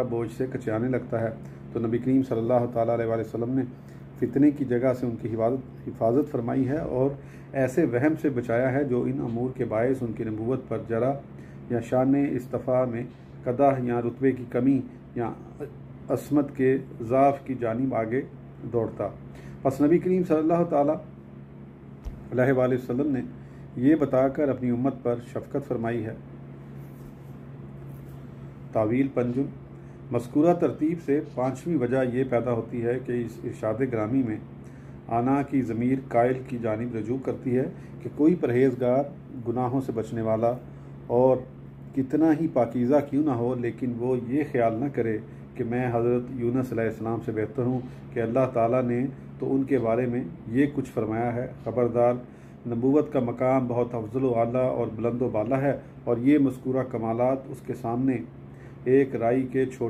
बोझ से कचाने लगता है। तो नबी करीम सल्लल्लाहु ताला अलैहि वसल्लम ने फितने की जगह से उनकी हिफाजत फरमाई है और ऐसे वहम से बचाया है जो इन अमूर के बायस उनकी नबूवत पर जरा या शान इस्तफ़ा में कदाह या रुतबे की कमी या असमत के ज़ाफ़ की जानिब आगे दौड़ता। बस नबी करीम सल्लल्लाहु ताला अलैहि वसल्लम ने ये बताकर अपनी उम्मत पर शफ़क़त फरमाई है। तावील पंजुम मज़कूरा तरतीब से पाँचवीं वजह यह पैदा होती है कि इस इरशाद ग्रामी में आना की ज़मीर कायल की जानिब रजू करती है कि कोई परहेज़गार गुनाहों से बचने वाला और कितना ही पाकीज़ा क्यों ना हो, लेकिन वो ये ख्याल न करे कि मैं हज़रत यूनुस अलैहिस्सलाम से बेहतर हूँ कि अल्लाह ताला ने तो उनके बारे में ये कुछ फरमाया है। ख़बरदार, नबूवत का मकाम बहुत अफजल व आला और बुलंद व बाला है और ये मज़कूरा कमालात उसके सामने एक राई के छोटे